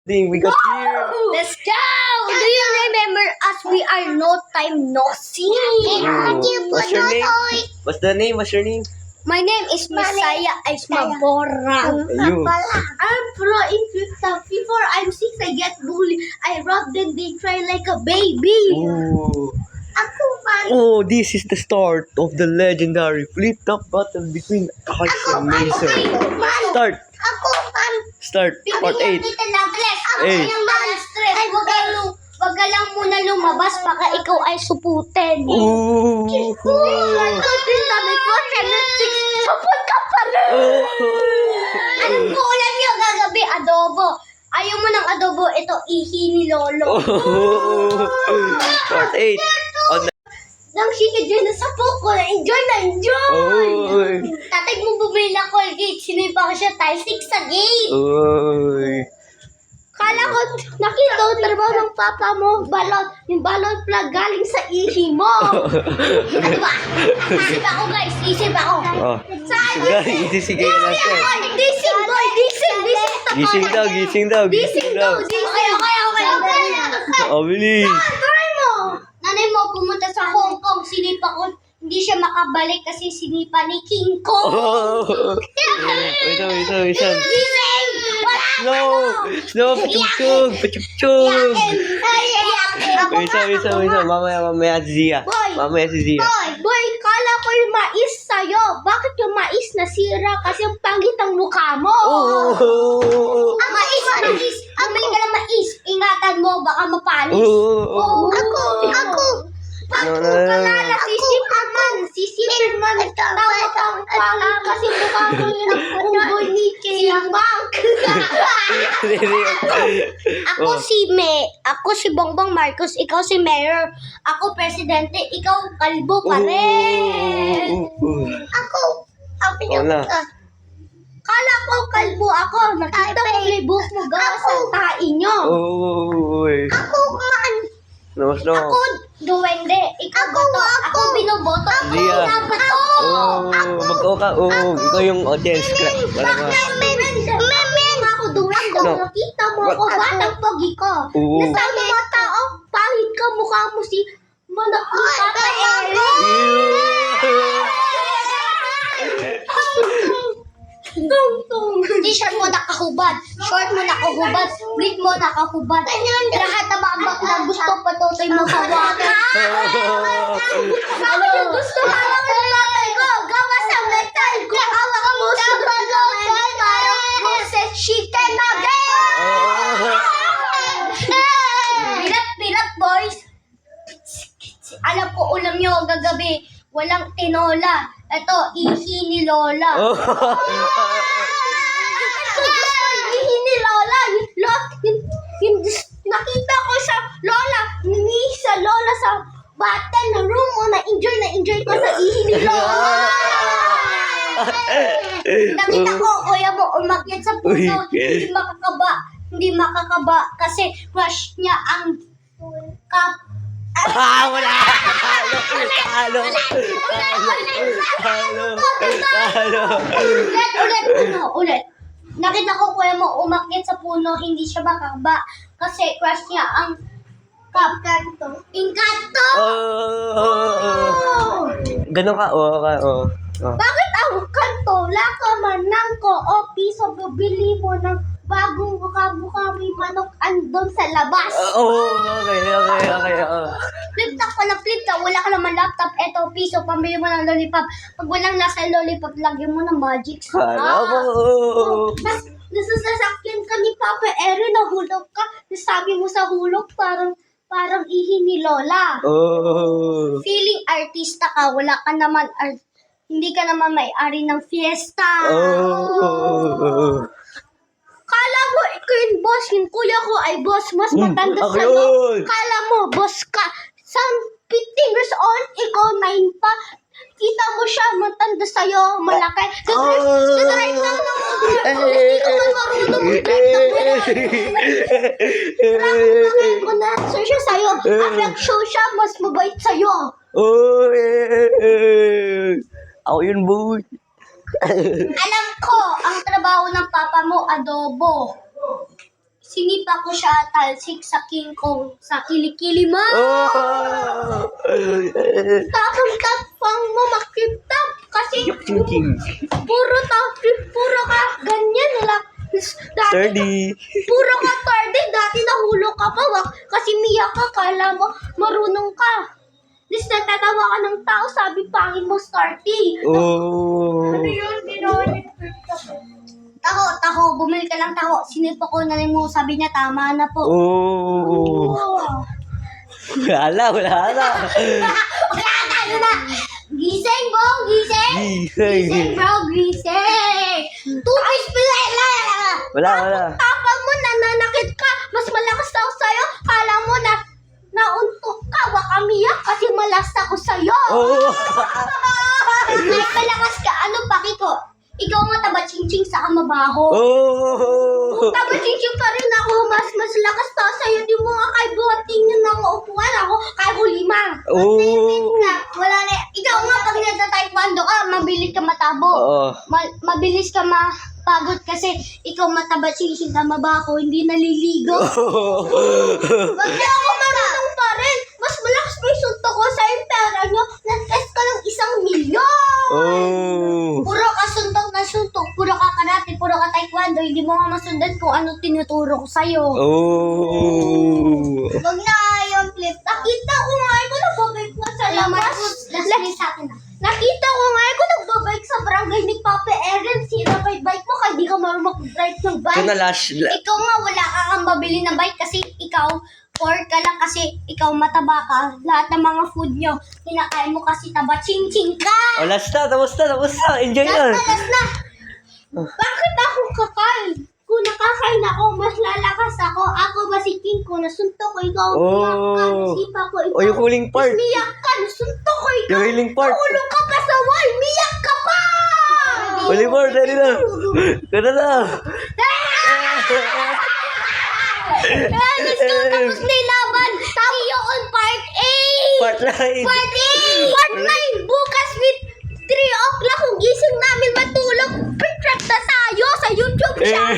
We got here. Let's go! Do you remember us? We are no time no see. What's your name? What's the name? What's your name? My name is Messiah Aismabora. You. I'm pro in before I'm 6, I get bullied. I rob them, they cry like a baby. Ooh. Ako man. Oh, this is the start of the legendary flip-top battle between Harsh and Mason. Start. Ako man. Start. Part 8. Kita lang, bless. Ako Eight. yung mga stress. Wag ka lang muna lumabas baka ikaw ay suputin. Ooh. Supot ka pa rin. Oh. Anong ulam yung gagabi? Adobo. Ayaw mo ng adobo, ito ihi ni Lolo. Part 8. On the... Nang sika dyan na sapo ko, enjoy na enjoy. Oy. Tatay mo bumili ng Colgate, sinipa ko siya tayo 6 sa gate. Oy. Kala ko, nakita ko trabaho ng papa mo, balot. Yung balot plug galing sa ihi mo. Diba? Isip ako guys, isip ako. Oh. Sige na siya. Gising boy, gising. Gising daw, gising daw, gising daw. Okay. Oh, bilis. Try mo. Nanay mo pumunta sa Hong Kong, sinipa ko. Hindi siya makabalik kasi sinipa ni King Kong. Oh. Wait. Gising! Wala Snow, pachugchug. Wait. Mamaya si Zia. Boy, kala ko yung mais sa'yo. Bakit yung mais nasira? Kasi ang pangit ang mukha mo. Oh. Mais. Bumili ka ng mais. Ingatan mo, baka mapanis. Oh. Ako. No. Sisipin man. Tawag kang pangit kasi mukha mo yung unggoy ni King Bank. Ako si Bongbong Marcos, ikaw si Mayor. Ako presidente, ikaw kalbo pa rin. Wala. Kala ko kalbo ako. Nakita ko playbook mo gawa sa tae nyo. Oy. No. Ako, duwende. Ikaw boto. Ako binoboto. Ako Zia. binabato. Mag-o ka. Ikaw yung audience. Ako duwende. No. Nakita mo ako. Batang pogi ko. Oo. Nasabi mga tao, pangit ka mukha mo si Manak ni Papa Eric. T-shirt mo nakahubad, short mo nakahubad, brief mo nakahubad. Lahat ng mga bakla gusto patutoy mo hawakan. Ano yung gusto hawakan ng tatay ko? Gawa sa metal. Kung hawak mo sa metal, parang Moses chicken nugget. Pirat, boys. Alam ko ulam nyo gagabi. Walang tinola. Ito, ihi ni Lola. Ihi ni Lola. Nakita ko sa Lola. Sa Lola sa bata na room mo. Na-enjoy ko sa ihi ni Lola. Nakita ko, kuya mo, umakyat sa puno. Hindi makakaba. Kasi crush niya ang Wala! Talo! Ulit. Nakita ko kuya mo umakyat sa puno, hindi siya makakaba. Kasi crush niya ang Encanto! Ganon ka? Oo. Bakit ang kanto? Lakaman ng ko o piso bibili mo ng bagong mukha may manok andon sa labas. Okay. Flip-top ka na flip-top. Wala ka naman laptop. Eto, piso, pambili mo ng lollipop. Pag walang nasa lollipop, lagyan mo ng magic. Mas nasasakyan ka ni Papa Eri, nahulog ka. Nasabi mo sa hulog, parang ihi ni Lola. Feeling artista ka, wala ka naman, hindi ka naman may-ari ng fiesta. Kala mo, ikaw yung boss, yung kuya ko ay boss, mas matanda ako sa'yo. yun. Kala mo, boss ka. 15 years old, ikaw 9 pa. Kita mo siya, matanda sa'yo, malaki. Nag-drive lang ng hindi ka ba marunong kung na-answer siya sa'yo, affection siya, mas mabait sa'yo. Ako yun, boy. Alam ko, ang trabaho ng papa mo, adobo. Sinipa ko siya talsik sa King Kong sa kilikili mo. Oh! Tapang mo makitap kasi King. puro ka ganyan wala. Dati Sturdy. puro ka tarde, dati nahulog ka pa kasi miyak ka, kala mo marunong ka. Dis natatawa ka ng tao, sabi pangin mo starty. Oh! Yun, ginawa ni Taho, bumili ka lang taho. Sinipa ko na rin mo, sabi niya tama na po. Oh! Wala na. Wala na. Gising, bro, gising. Gising, bro, gising. Tupis pila. Wala. Tapang mo, nananakit ka. Mas malakas ako sa'yo. Kala mo na nauntok ka. Wakamiyak kasi malas ako sa'yo. Oh! Ay, malakas ka. Ano paki ko? Ikaw nga taba-ching-ching sa mabaho. Oh! Taba-ching-ching pa rin ako. Mas lakas pa sa'yo. Di mo nga kay buhating yun ng upuan ako. Kaya ko limang. Oh! Wala na. Ikaw nga pag nagta-taekwondo ka, mabilis ka matabo. Oo. Mabilis ka mapagod kasi ikaw mataba-ching-ching ka mabaho. Hindi naliligo. Wag na ako marunong pa rin. Mas malakas pa yung suntok ko sa yung pera nyo. Nag-test ka ng 1,000,000. Oh! Puro ka suntok, puro ka karate, puro ka taekwondo, hindi mo nga masundan kung ano tinuturo ko sa'yo. Oh! Wag na yung flip. Nakita ko nga ko nagbabike na sa labas. Nakita ko nga ko nagbabike sa barangay ni Papa Eren. Sira pa yung bike mo kaya di ka marunong mag-drive ng bike. Ito na last. Ikaw nga wala ka kang mabili na bike kasi ikaw poor ka lang kasi ikaw mataba ka. Lahat ng mga food nyo, kinakain mo kasi taba ching-ching ka. Oh, last na. Tapos na. Enjoy na. Last na. Bakit ako kakain? Kung nakakain ako, mas lalakas ako. Ako ba si King ko? Nasuntok ko ikaw. Umiyak ka. Nasipa ko ikaw. Oh, yung huling part. Umiyak ka. Nasuntok ko ikaw. Yung huling part. Nahulog ka pa sa wall. Umiyak ka pa. Huling part. Dali na. Ganda na. Let's go. Tapos na yung laban. See you on part 8. Part 9. Part 8. Part 9. Bukas with 3 o'clock. Kung gising namin matulog, picture na tayo sa YouTube shop.